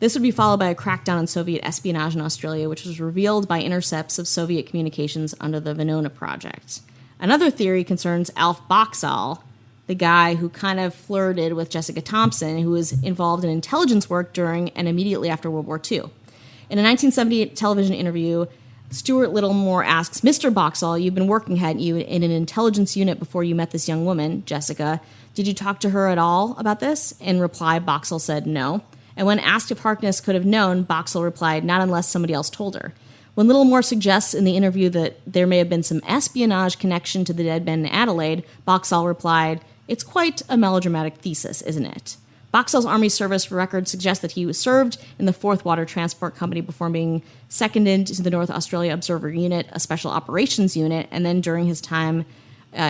[SPEAKER 2] This would be followed by a crackdown on Soviet espionage in Australia, which was revealed by intercepts of Soviet communications under the Venona Project. Another theory concerns Alf Boxall, the guy who kind of flirted with Jessica Thompson, who was involved in intelligence work during and immediately after World War II. In a 1978 television interview, Stuart Littlemore asks, Mr. Boxall, you've been working, hadn't you, in an intelligence unit before you met this young woman, Jessica. Did you talk to her at all about this? In reply, Boxall said no. And when asked if Harkness could have known, Boxall replied, not unless somebody else told her. When Littlemore suggests in the interview that there may have been some espionage connection to the dead men in Adelaide, Boxall replied, it's quite a melodramatic thesis, isn't it? Boxall's Army service record suggests that he was served in the 4th Water Transport Company before being seconded to the North Australia Observer Unit, a special operations unit, and then during his time,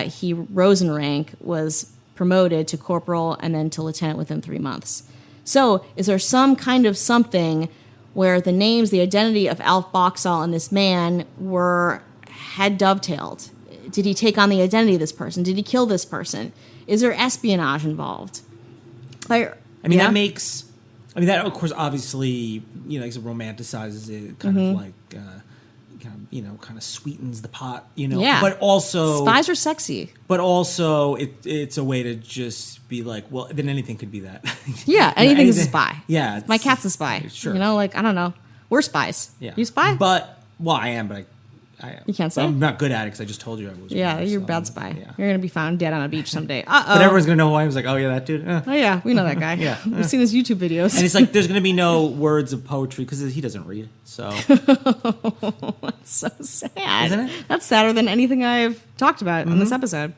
[SPEAKER 2] he rose in rank, was promoted to corporal, and then to lieutenant within 3 months. So, is there some kind of something where the names, the identity of Alf Boxall and this man had dovetailed? Did he take on the identity of this person? Did he kill this person? Is there espionage involved?
[SPEAKER 3] That of course, obviously, it romanticizes it, kind of sweetens the pot, But also,
[SPEAKER 2] spies are sexy.
[SPEAKER 3] But also, it's a way to just be like, well, then anything could be that.
[SPEAKER 2] Yeah, anything is a spy.
[SPEAKER 3] Yeah,
[SPEAKER 2] my cat's a spy.
[SPEAKER 3] Sure.
[SPEAKER 2] I don't know. We're spies.
[SPEAKER 3] Yeah,
[SPEAKER 2] you spy?
[SPEAKER 3] I am, but I
[SPEAKER 2] you can't say.
[SPEAKER 3] I'm not good at it because I just told you I was.
[SPEAKER 2] Yeah, you're a bad spy.
[SPEAKER 3] Yeah.
[SPEAKER 2] You're gonna be found dead on a beach someday.
[SPEAKER 3] But everyone's gonna know who I was like, oh yeah, that dude.
[SPEAKER 2] Oh yeah, we know that guy.
[SPEAKER 3] Yeah,
[SPEAKER 2] we've seen his YouTube videos.
[SPEAKER 3] And it's like there's gonna be no words of poetry because he doesn't read. So
[SPEAKER 2] that's so sad,
[SPEAKER 3] isn't it?
[SPEAKER 2] That's sadder than anything I've talked about on this episode.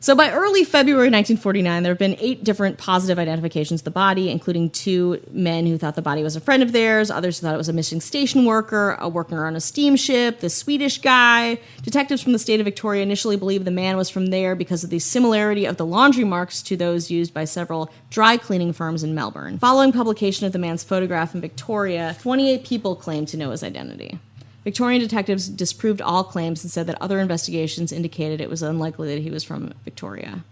[SPEAKER 2] So by early February 1949, there have been 8 different positive identifications of the body, including 2 men who thought the body was a friend of theirs, others who thought it was a missing station worker, a worker on a steamship, the Swedish guy. Detectives from the state of Victoria initially believed the man was from there because of the similarity of the laundry marks to those used by several dry cleaning firms in Melbourne. Following publication of the man's photograph in Victoria, 28 people claimed to know his identity. Victorian detectives disproved all claims and said that other investigations indicated it was unlikely that he was from Victoria.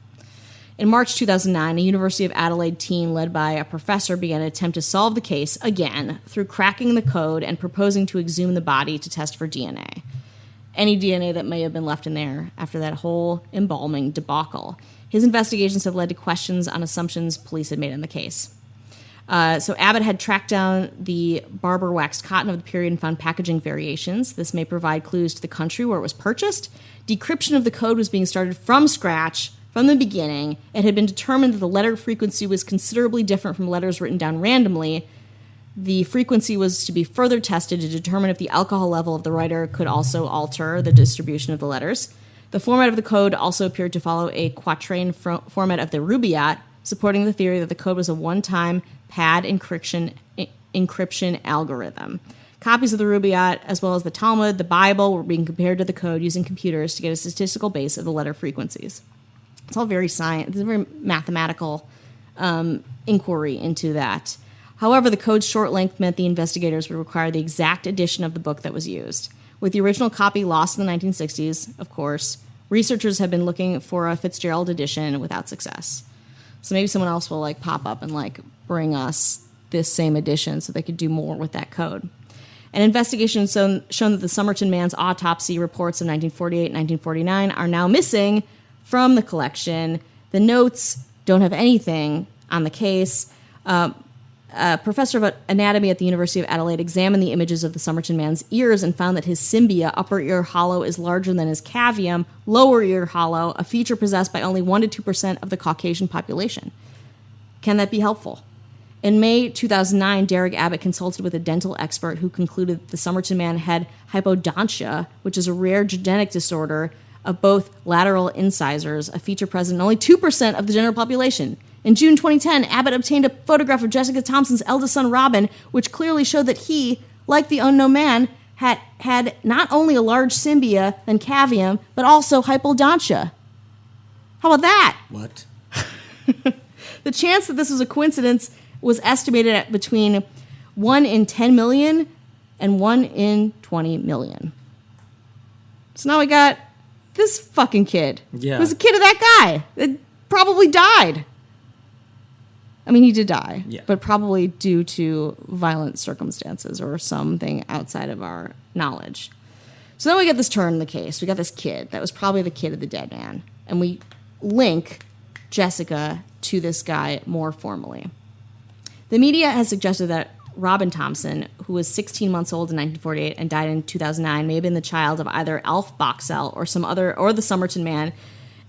[SPEAKER 2] In March 2009, a University of Adelaide team led by a professor began an attempt to solve the case again through cracking the code and proposing to exhume the body to test for DNA. Any DNA that may have been left in there after that whole embalming debacle. His investigations have led to questions on assumptions police had made in the case. So Abbott had tracked down the Barber waxed cotton of the period and found packaging variations. This may provide clues to the country where it was purchased. Decryption of the code was being started from scratch from the beginning. It had been determined that the letter frequency was considerably different from letters written down randomly. The frequency was to be further tested to determine if the alcohol level of the writer could also alter the distribution of the letters. The format of the code also appeared to follow a quatrain format of the Rubaiyat, supporting the theory that the code was a one-time pad encryption algorithm. Copies of the Rubaiyat, as well as the Talmud, the Bible, were being compared to the code using computers to get a statistical base of the letter frequencies. It's all very science. It's a very mathematical inquiry into that. However, the code's short length meant the investigators would require the exact edition of the book that was used. With the original copy lost in the 1960s, of course, researchers have been looking for a Fitzgerald edition without success. So maybe someone else will pop up and bring us this same edition so they could do more with that code. An investigation has shown that the Somerton man's autopsy reports of 1948 and 1949 are now missing from the collection. The notes don't have anything on the case. a professor of anatomy at the University of Adelaide examined the images of the Somerton man's ears and found that his cimbia, upper ear hollow, is larger than his cavium, lower ear hollow, a feature possessed by only 1 to 2% of the Caucasian population. Can that be helpful? In May 2009, Derek Abbott consulted with a dental expert who concluded that the Somerton man had hypodontia, which is a rare genetic disorder of both lateral incisors, a feature present in only 2% of the general population. In June 2010, Abbott obtained a photograph of Jessica Thompson's eldest son, Robin, which clearly showed that he, like the unknown man, had not only a large cimbia and cavium, but also hypodontia. How about that?
[SPEAKER 3] What?
[SPEAKER 2] The chance that this was a coincidence was estimated at between 1 in 10 million and 1 in 20 million. So now we got this fucking kid.
[SPEAKER 3] Yeah.
[SPEAKER 2] Who's a kid of that guy that probably died. I mean, he did die,
[SPEAKER 3] yeah,
[SPEAKER 2] but probably due to violent circumstances or something outside of our knowledge. So then we get this turn in the case. We got this kid that was probably the kid of the dead man. And we link Jessica to this guy more formally. The media has suggested that Robin Thompson, who was 16 months old in 1948 and died in 2009, may have been the child of either Alf Boxell or some other, or the Somerton man,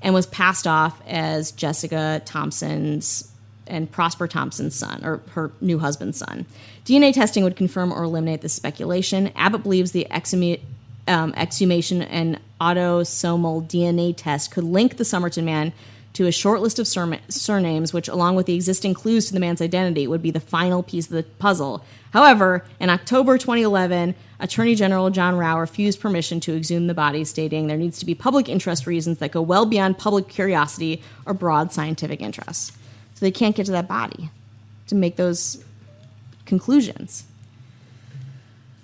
[SPEAKER 2] and was passed off as Jessica Thompson's and Prosper Thompson's son, or her new husband's son. DNA testing would confirm or eliminate this speculation. Abbott believes the exhumation and autosomal DNA test could link the Somerton man to a short list of surnames, which, along with the existing clues to the man's identity, would be the final piece of the puzzle. However, in October 2011, Attorney General John Rao refused permission to exhume the body, stating there needs to be public interest reasons that go well beyond public curiosity or broad scientific interests. So they can't get to that body to make those conclusions.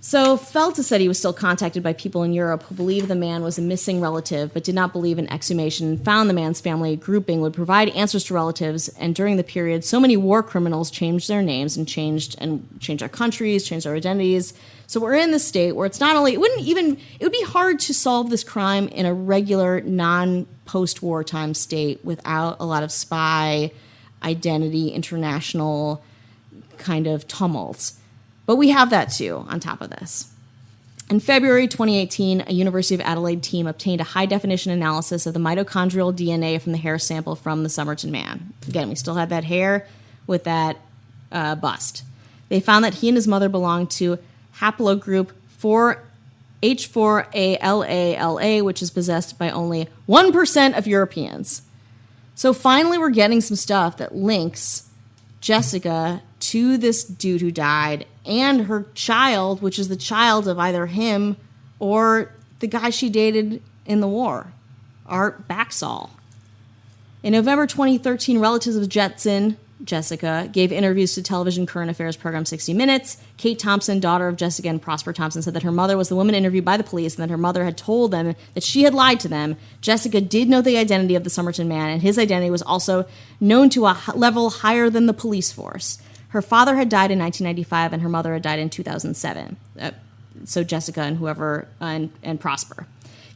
[SPEAKER 2] So Felta said he was still contacted by people in Europe who believed the man was a missing relative but did not believe in exhumation and found the man's family grouping would provide answers to relatives. And during the period, so many war criminals changed their names and changed their countries, changed their identities. So we're in this state where it's not only, it would be hard to solve this crime in a regular non-post-war time state without a lot of spy, identity, international kind of tumults. But we have that too, on top of this. In February 2018, a University of Adelaide team obtained a high-definition analysis of the mitochondrial DNA from the hair sample from the Somerton man. Again, we still had that hair with that bust. They found that he and his mother belonged to haplogroup H4ALALA, which is possessed by only 1% of Europeans. So finally, we're getting some stuff that links Jessica to this dude who died and her child, which is the child of either him or the guy she dated in the war, Art Baxall. In November 2013, relatives of Jessica, gave interviews to television current affairs program 60 Minutes. Kate Thompson, daughter of Jessica and Prosper Thompson, said that her mother was the woman interviewed by the police and that her mother had told them that she had lied to them. Jessica did know the identity of the Somerton man, and his identity was also known to a level higher than the police force. Her father had died in 1995, and her mother had died in 2007. So Jessica and whoever, and Prosper.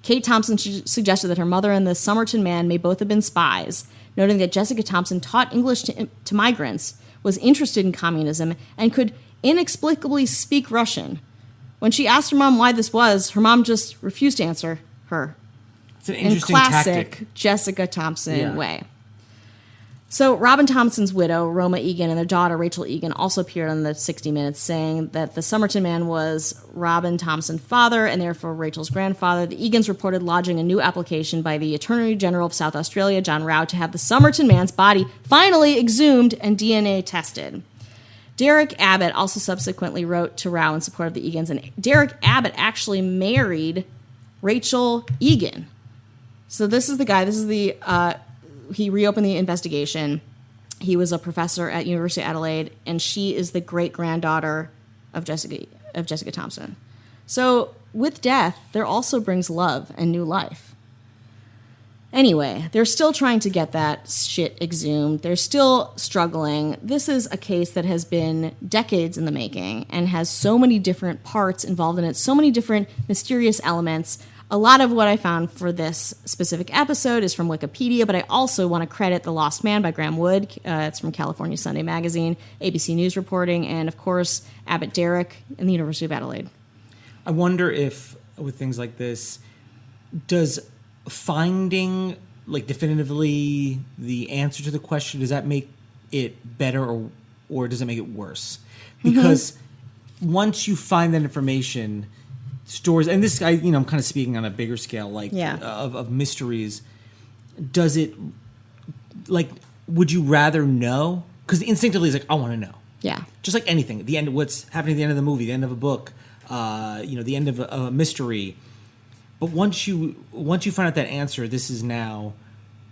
[SPEAKER 2] Kate Thompson suggested that her mother and the Somerton man may both have been spies, noting that Jessica Thompson taught English to migrants, was interested in communism, and could inexplicably speak Russian. When she asked her mom why this was, her mom just refused to answer her.
[SPEAKER 3] It's an interesting
[SPEAKER 2] in classic
[SPEAKER 3] tactic.
[SPEAKER 2] Jessica Thompson way. So Robin Thompson's widow, Roma Egan, and their daughter, Rachel Egan, also appeared on the 60 Minutes, saying that the Somerton man was Robin Thompson's father and therefore Rachel's grandfather. The Egans reported lodging a new application by the Attorney General of South Australia, John Rao, to have the Somerton man's body finally exhumed and DNA tested. Derek Abbott also subsequently wrote to Rao in support of the Egans, and Derek Abbott actually married Rachel Egan. So this is the guy, he reopened the investigation. He was a professor at University of Adelaide, and she is the great-granddaughter of Jessica Thompson. So with death, there also brings love and new life. Anyway, they're still trying to get that shit exhumed. They're still struggling. This is a case that has been decades in the making and has so many different parts involved in it, so many different mysterious elements. a lot of what I found for this specific episode is from Wikipedia, but I also want to credit The Lost Man by Graham Wood. It's from California Sunday Magazine, ABC News reporting, and of course, Abbott Derrick and the University of Adelaide.
[SPEAKER 3] I wonder if, with things like this, does finding like definitively the answer to the question, does that make it better or does it make it worse? Because once you find that information, stories, and this, I'm kind of speaking on a bigger scale, like of mysteries. Does it, like, would you rather know? Because instinctively, it's like, I want to know.
[SPEAKER 2] Yeah.
[SPEAKER 3] Just like anything, the end, what's happening at the end of the movie, the end of a book, the end of a mystery. But once you find out that answer, this is now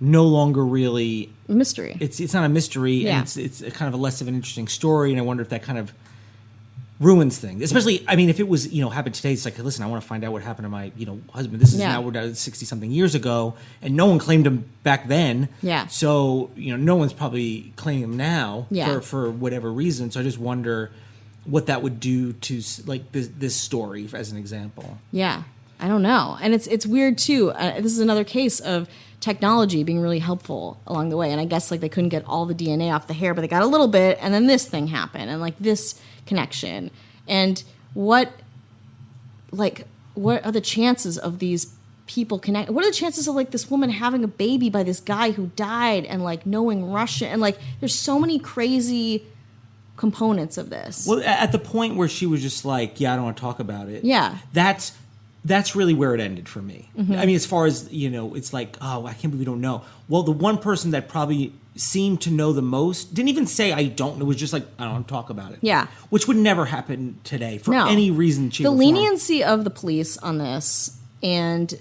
[SPEAKER 3] no longer really
[SPEAKER 2] mystery.
[SPEAKER 3] It's not a mystery,
[SPEAKER 2] Yeah.
[SPEAKER 3] and it's a kind of a less of an interesting story. And I wonder if that kind of ruins things. Especially, I mean, if it was happened today, it's like, listen, I want to find out what happened to my husband. This is now we're 60-something years ago, and no one claimed him back then.
[SPEAKER 2] Yeah.
[SPEAKER 3] So no one's probably claiming him now for whatever reason. So I just wonder what that would do to like this story, as an example.
[SPEAKER 2] Yeah. I don't know. And it's weird, too. This is another case of technology being really helpful along the way. And I guess, like, they couldn't get all the DNA off the hair, but they got a little bit, and then this thing happened, and, like, this connection. And what are the chances of these people connect? What are the chances of, like, this woman having a baby by this guy who died and, like, knowing Russian? And, like, there's so many crazy components of this.
[SPEAKER 3] Well, at the point where she was just like, yeah, I don't want to talk about it.
[SPEAKER 2] Yeah.
[SPEAKER 3] That's really where it ended for me.
[SPEAKER 2] Mm-hmm.
[SPEAKER 3] I mean, as far as, it's like, oh, I can't believe we don't know. Well, the one person that probably seemed to know the most didn't even say, I don't know. It was just like, I don't want to talk about it.
[SPEAKER 2] Yeah.
[SPEAKER 3] Which would never happen today for any reason.
[SPEAKER 2] The leniency of the police on this and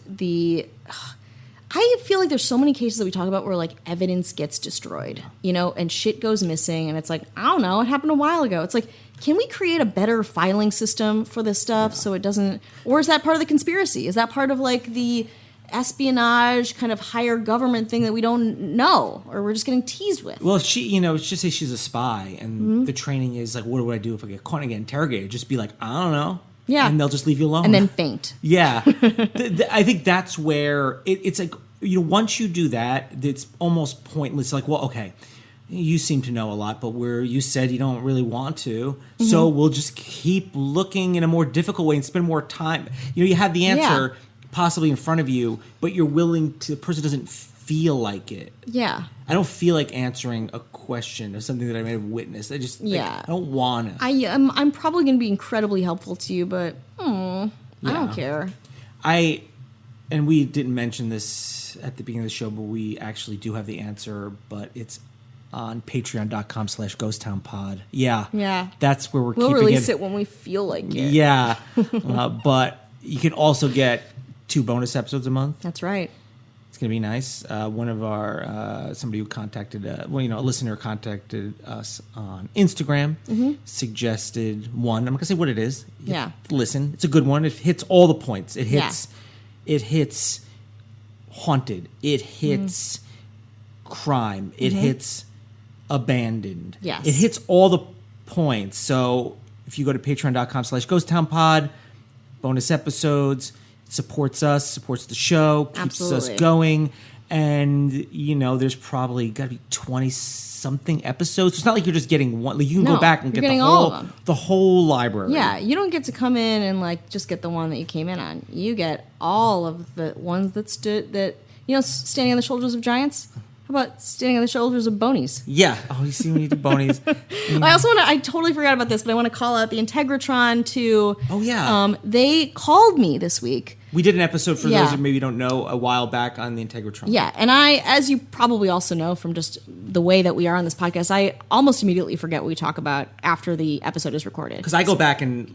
[SPEAKER 2] I feel like there's so many cases that we talk about where, like, evidence gets destroyed, and shit goes missing, and it's like, I don't know, it happened a while ago. It's like, can we create a better filing system for this stuff so it doesn't, or is that part of the conspiracy? Is that part of, like, the espionage kind of higher government thing that we don't know, or we're just getting teased with?
[SPEAKER 3] Well, if she, just say she's a spy, and the training is like, what do I do if I get caught and get interrogated? Just be like, I don't know.
[SPEAKER 2] Yeah.
[SPEAKER 3] And they'll just leave you alone.
[SPEAKER 2] And then faint.
[SPEAKER 3] Yeah. I think that's where it's like, once you do that, it's almost pointless. Like, well, okay, you seem to know a lot, but you said you don't really want to. So we'll just keep looking in a more difficult way and spend more time. You have the answer possibly in front of you, but you're willing to, the person doesn't feel like it.
[SPEAKER 2] Yeah.
[SPEAKER 3] I don't feel like answering a question of something that I may have witnessed. I just, I don't want to.
[SPEAKER 2] I'm probably going to be incredibly helpful to you, but I don't care.
[SPEAKER 3] And we didn't mention this at the beginning of the show, but we actually do have the answer, but it's on patreon.com/ghosttownpod. Yeah. Yeah. That's where we'll keeping it.
[SPEAKER 2] We'll release it when we feel like it.
[SPEAKER 3] Yeah. But you can also get 2 bonus episodes a month.
[SPEAKER 2] That's right.
[SPEAKER 3] It's going to be nice. One of our, somebody who contacted, a listener contacted us on Instagram, suggested one. I'm not going to say what it is.
[SPEAKER 2] Yeah.
[SPEAKER 3] Listen, it's a good one. It hits all the points. It hits haunted. It hits crime. It hits abandoned.
[SPEAKER 2] Yes.
[SPEAKER 3] It hits all the points. So if you go to patreon.com/ghosttownpod, bonus episodes, it supports us, supports the show, keeps us going. And, there's probably got to be 20-something episodes. It's not like you're just getting one. Like, you can go back and get the whole library.
[SPEAKER 2] Yeah, you don't get to come in and, like, just get the one that you came in on. You get all of the ones that standing on the shoulders of giants. How about standing on the shoulders of bonies?
[SPEAKER 3] Yeah. Oh, you see when you do bonies.
[SPEAKER 2] I totally forgot about this, but I want to call out the Integratron too.
[SPEAKER 3] Oh, yeah.
[SPEAKER 2] They called me this week.
[SPEAKER 3] We did an episode, for those who maybe don't know, a while back on the Integratron.
[SPEAKER 2] Yeah, and as you probably also know from just the way that we are on this podcast, I almost immediately forget what we talk about after the episode is recorded.
[SPEAKER 3] Because I go back and,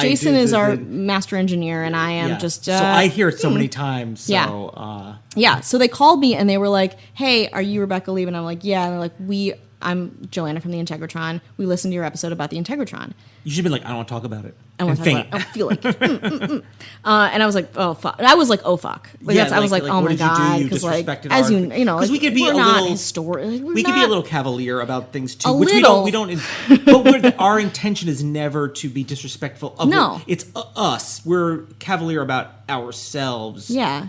[SPEAKER 2] Jason is our master engineer, and I am just...
[SPEAKER 3] so I hear it so many times. So,
[SPEAKER 2] so they called me, and they were like, hey, are you Rebecca Lieb? And I'm like, yeah. And they're like, we I'm Joanna from the Integratron. We listened to your episode about the Integratron.
[SPEAKER 3] You should be like, I don't want to talk about it.
[SPEAKER 2] I want to talk about it. I feel like it. And I was like, oh fuck. I was like, oh fuck. Like,
[SPEAKER 3] Yeah,
[SPEAKER 2] I was like, oh
[SPEAKER 3] what
[SPEAKER 2] my
[SPEAKER 3] did you do?
[SPEAKER 2] god.
[SPEAKER 3] You
[SPEAKER 2] Because like,
[SPEAKER 3] disrespected
[SPEAKER 2] as
[SPEAKER 3] our-
[SPEAKER 2] you know,
[SPEAKER 3] because
[SPEAKER 2] like,
[SPEAKER 3] we could be
[SPEAKER 2] we're
[SPEAKER 3] a
[SPEAKER 2] not
[SPEAKER 3] little-
[SPEAKER 2] historic.
[SPEAKER 3] We could be a little cavalier about things too,
[SPEAKER 2] A
[SPEAKER 3] which
[SPEAKER 2] little.
[SPEAKER 3] we don't. But our intention is never to be disrespectful.
[SPEAKER 2] No.
[SPEAKER 3] It's us. We're cavalier about ourselves.
[SPEAKER 2] Yeah.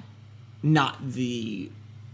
[SPEAKER 3] Not the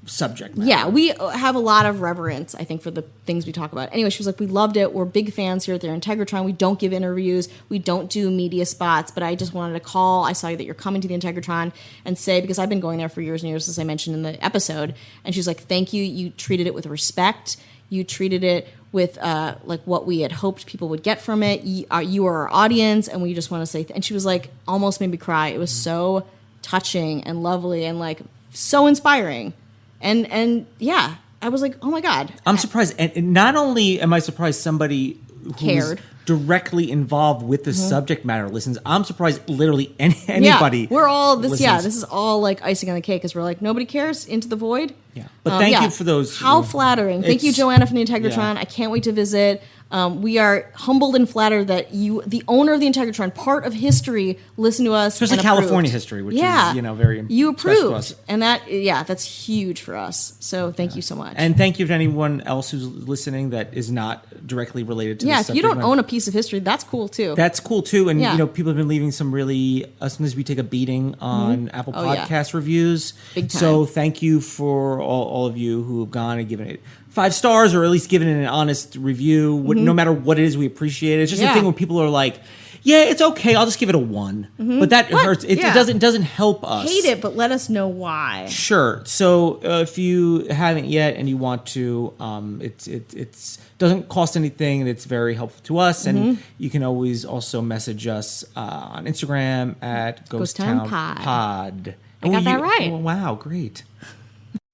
[SPEAKER 3] subject matter.
[SPEAKER 2] Yeah, we have a lot of reverence, I think, for the things we talk about. Anyway, she was like, we loved it. We're big fans here at the Integratron. We don't give interviews. We don't do media spots, but I just wanted to call. I saw that you're coming to the Integratron and say, because I've been going there for years and years, as I mentioned in the episode. And she's like, thank you. You treated it with respect. You treated it with like what we had hoped people would get from it. You are our audience, and we just want to say, and she was like, almost made me cry. It was so touching and lovely and like so inspiring. And yeah, I was like, oh my God.
[SPEAKER 3] I'm surprised. And not only am I surprised somebody who's
[SPEAKER 2] Cared.
[SPEAKER 3] directly involved with the subject matter listens, I'm surprised literally anybody.
[SPEAKER 2] Yeah, we're all this. Yeah,
[SPEAKER 3] listens.
[SPEAKER 2] this is all like icing on the cake because we're like, nobody cares. Into the void.
[SPEAKER 3] Yeah. But thank you for those.
[SPEAKER 2] How flattering. Thank you,
[SPEAKER 3] It's-
[SPEAKER 2] Joanna from the Integratron.
[SPEAKER 3] yeah.
[SPEAKER 2] I can't wait to visit. We are humbled and flattered that you, the owner of the Integratron, part of history, listened to us.
[SPEAKER 3] Especially
[SPEAKER 2] and
[SPEAKER 3] California
[SPEAKER 2] approved.
[SPEAKER 3] history, which
[SPEAKER 2] Yeah.
[SPEAKER 3] is, very
[SPEAKER 2] You
[SPEAKER 3] special to
[SPEAKER 2] approved.
[SPEAKER 3] us.
[SPEAKER 2] And that's huge for us. So thank you so much.
[SPEAKER 3] And thank you to anyone else who's listening that is not directly related to
[SPEAKER 2] yeah,
[SPEAKER 3] this
[SPEAKER 2] if you
[SPEAKER 3] subject
[SPEAKER 2] don't
[SPEAKER 3] matter.
[SPEAKER 2] own a piece of history, that's cool too.
[SPEAKER 3] That's cool too, and
[SPEAKER 2] Yeah.
[SPEAKER 3] people have been leaving some really. Sometimes we take a beating on Apple
[SPEAKER 2] Oh, yeah.
[SPEAKER 3] Podcast reviews.
[SPEAKER 2] Big time.
[SPEAKER 3] So thank you for all of you who have gone and given it 5 stars, or at least given it an honest review. No matter what it is, we appreciate it. It's just
[SPEAKER 2] Yeah.
[SPEAKER 3] a thing when people are like, "Yeah, it's okay. I'll just give it a 1," but that
[SPEAKER 2] What?
[SPEAKER 3] hurts. It
[SPEAKER 2] Yeah.
[SPEAKER 3] doesn't help us.
[SPEAKER 2] Hate it, but let us know why.
[SPEAKER 3] Sure. So if you haven't yet and you want to, it's doesn't cost anything, and it's very helpful to us. And you can always also message us on Instagram at
[SPEAKER 2] Ghost Town
[SPEAKER 3] Pod.
[SPEAKER 2] I got that right.
[SPEAKER 3] Oh, wow, great.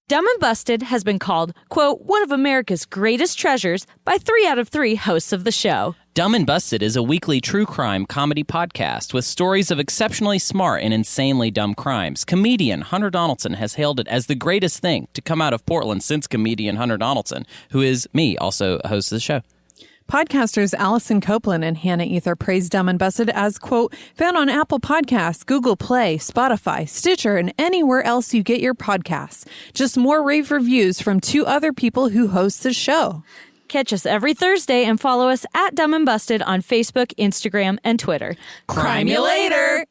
[SPEAKER 4] Dumb and Busted has been called, quote, one of America's greatest treasures by 3 out of 3 hosts of the show.
[SPEAKER 5] Dumb and Busted is a weekly true crime comedy podcast with stories of exceptionally smart and insanely dumb crimes. Comedian Hunter Donaldson has hailed it as the greatest thing to come out of Portland since comedian Hunter Donaldson, who is me, also a host of the show.
[SPEAKER 6] Podcasters Allison Copeland and Hannah Ether praise Dumb and Busted as, quote, found on Apple Podcasts, Google Play, Spotify, Stitcher, and anywhere else you get your podcasts. Just more rave reviews from 2 other people who host the show.
[SPEAKER 4] Catch us every Thursday and follow us at Dumb and Busted on Facebook, Instagram, and Twitter.
[SPEAKER 5] Crime you later!